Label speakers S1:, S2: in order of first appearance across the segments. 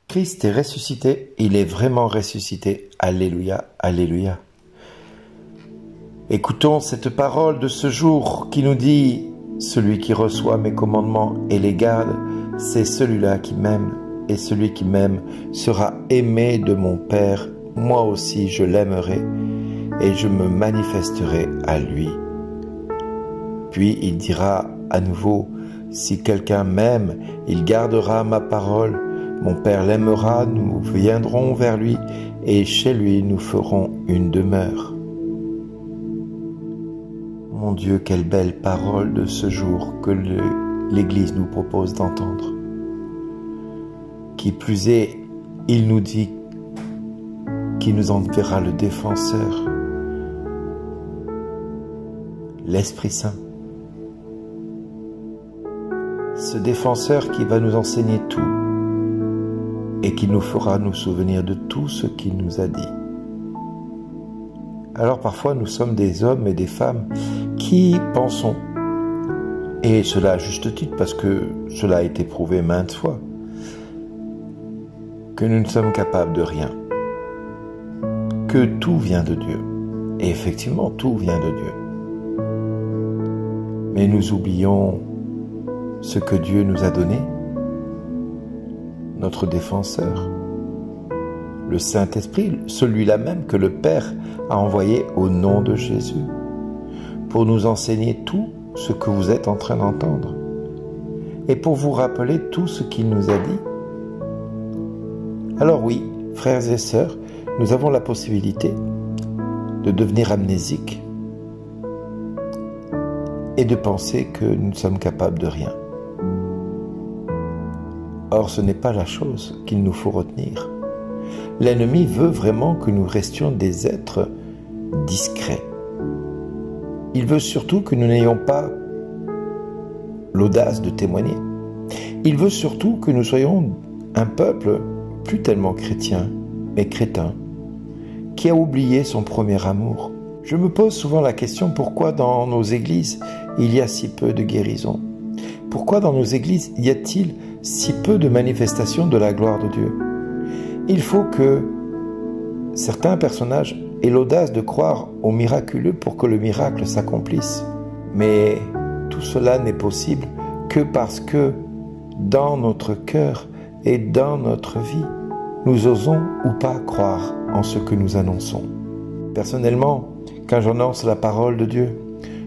S1: Christ est ressuscité, il est vraiment ressuscité. Alléluia, alléluia. Écoutons cette parole de ce jour qui nous dit « Celui qui reçoit mes commandements et les garde, c'est celui-là qui m'aime, et celui qui m'aime sera aimé de mon Père. Moi aussi je l'aimerai, et je me manifesterai à lui. » Puis il dira à nouveau « Si quelqu'un m'aime, il gardera ma parole. Mon Père l'aimera, nous viendrons vers lui, et chez lui nous ferons une demeure. » Mon Dieu, quelle belle parole de ce jour que l'Église nous propose d'entendre. Qui plus est, il nous dit qu'il nous enverra le défenseur, l'Esprit Saint. Ce défenseur qui va nous enseigner tout et qui nous fera nous souvenir de tout ce qu'il nous a dit. Alors parfois nous sommes des hommes et des femmes qui pensons, et cela à juste titre parce que cela a été prouvé maintes fois, que nous ne sommes capables de rien, que tout vient de Dieu. Et effectivement, tout vient de Dieu. Mais nous oublions ce que Dieu nous a donné, notre défenseur, le Saint-Esprit, celui-là même que le Père a envoyé au nom de Jésus, pour nous enseigner tout ce que vous êtes en train d'entendre, et pour vous rappeler tout ce qu'il nous a dit. Alors oui, frères et sœurs, nous avons la possibilité de devenir amnésiques et de penser que nous ne sommes capables de rien. Or, ce n'est pas la chose qu'il nous faut retenir. L'ennemi veut vraiment que nous restions des êtres discrets. Il veut surtout que nous n'ayons pas l'audace de témoigner. Il veut surtout que nous soyons un peuple plus tellement chrétien, mais crétin, qui a oublié son premier amour. Je me pose souvent la question, pourquoi dans nos églises il y a si peu de guérison? Pourquoi dans nos églises y a-t-il si peu de manifestations de la gloire de Dieu? Il faut que certains personnages aient l'audace de croire au miraculeux pour que le miracle s'accomplisse. Mais tout cela n'est possible que parce que dans notre cœur et dans notre vie, nous osons ou pas croire en ce que nous annonçons. Personnellement, quand j'annonce la parole de Dieu,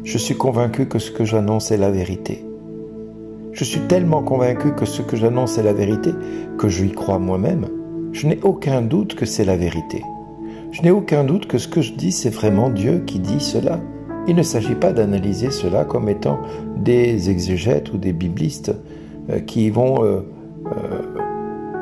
S1: je suis convaincu que ce que j'annonce est la vérité. Je suis tellement convaincu que ce que j'annonce est la vérité que je y crois moi-même. Je n'ai aucun doute que c'est la vérité. Je n'ai aucun doute que ce que je dis, c'est vraiment Dieu qui dit cela. Il ne s'agit pas d'analyser cela comme étant des exégètes ou des biblistes qui vont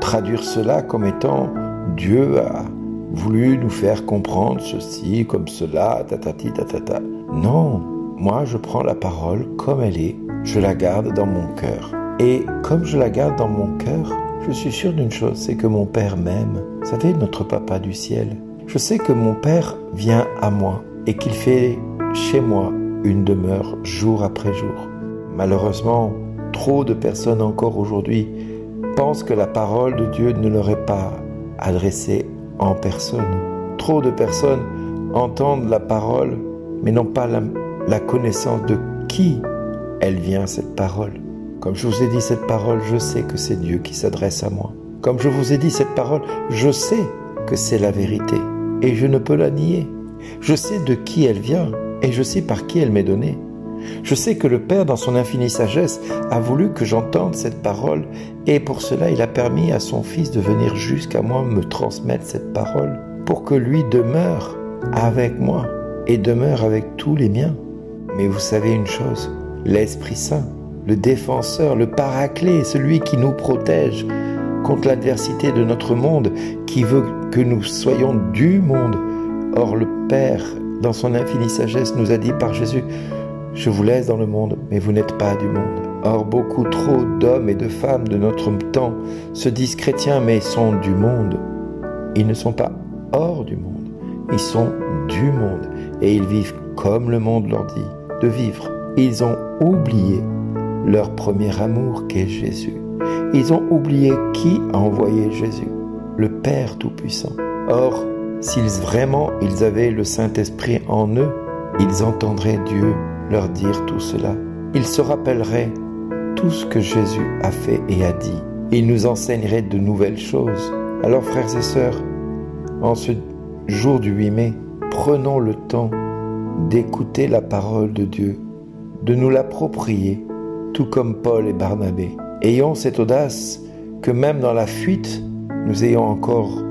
S1: traduire cela comme étant Dieu a voulu nous faire comprendre ceci comme cela, tatati tatata. Non, moi je prends la parole comme elle est, je la garde dans mon cœur. Et comme je la garde dans mon cœur, je suis sûr d'une chose, c'est que mon Père m'aime. Vous savez, notre Papa du ciel. Je sais que mon Père vient à moi et qu'il fait chez moi une demeure jour après jour. Malheureusement, trop de personnes encore aujourd'hui pensent que la parole de Dieu ne leur est pas adressée en personne. Trop de personnes entendent la parole, mais n'ont pas la connaissance de qui elle vient, cette parole. Comme je vous ai dit cette parole, je sais que c'est Dieu qui s'adresse à moi. Comme je vous ai dit cette parole, je sais que c'est la vérité et je ne peux la nier. Je sais de qui elle vient et je sais par qui elle m'est donnée. Je sais que le Père, dans son infinie sagesse, a voulu que j'entende cette parole et pour cela, il a permis à son Fils de venir jusqu'à moi me transmettre cette parole pour que lui demeure avec moi et demeure avec tous les miens. Mais vous savez une chose, l'Esprit Saint, le défenseur, le paraclet, celui qui nous protège contre l'adversité de notre monde, qui veut que nous soyons du monde. Or, le Père, dans son infinie sagesse, nous a dit par Jésus, « Je vous laisse dans le monde, mais vous n'êtes pas du monde. » Or, beaucoup trop d'hommes et de femmes de notre temps se disent chrétiens, mais sont du monde. Ils ne sont pas hors du monde, ils sont du monde. Et ils vivent comme le monde leur dit de vivre. Ils ont oublié leur premier amour qu'est Jésus. Ils ont oublié qui a envoyé Jésus, le Père Tout-Puissant. Or, s'ils vraiment ils avaient le Saint-Esprit en eux, ils entendraient Dieu leur dire tout cela. Ils se rappelleraient tout ce que Jésus a fait et a dit. Il nous enseignerait de nouvelles choses. Alors, frères et sœurs, en ce jour du 8 mai, prenons le temps d'écouter la parole de Dieu, de nous l'approprier, tout comme Paul et Barnabé. Ayons cette audace que même dans la fuite, nous ayons encore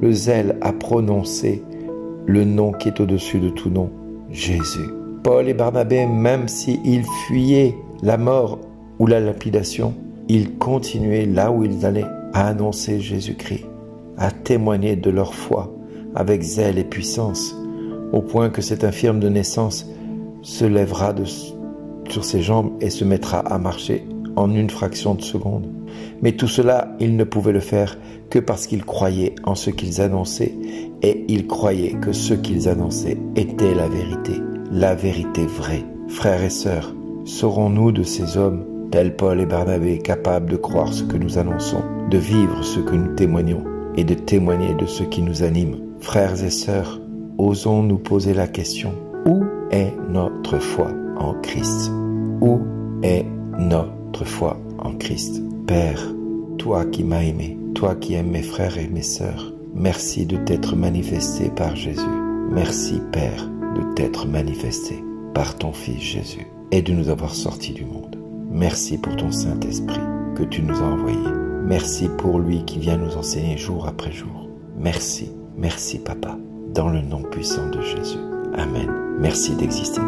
S1: le zèle à prononcer le nom qui est au-dessus de tout nom, Jésus. Paul et Barnabé, même s'ils fuyaient la mort ou la lapidation, ils continuaient là où ils allaient à annoncer Jésus-Christ, à témoigner de leur foi avec zèle et puissance, au point que cet infirme de naissance se lèvera sur ses jambes et se mettra à marcher en une fraction de seconde. Mais tout cela, ils ne pouvaient le faire que parce qu'ils croyaient en ce qu'ils annonçaient, et ils croyaient que ce qu'ils annonçaient était la vérité vraie. Frères et sœurs, serons-nous de ces hommes, tels Paul et Barnabé, capables de croire ce que nous annonçons, de vivre ce que nous témoignons et de témoigner de ce qui nous anime? Frères et sœurs, osons nous poser la question, où est notre foi en Christ? Où est notre foi en Christ? Père, toi qui m'as aimé, toi qui aimes mes frères et mes sœurs, merci de t'être manifesté par Jésus. Merci, Père, de t'être manifesté par ton Fils Jésus et de nous avoir sortis du monde. Merci pour ton Saint-Esprit que tu nous as envoyé. Merci pour lui qui vient nous enseigner jour après jour. Merci, merci Papa, dans le nom puissant de Jésus. Amen. Merci d'exister.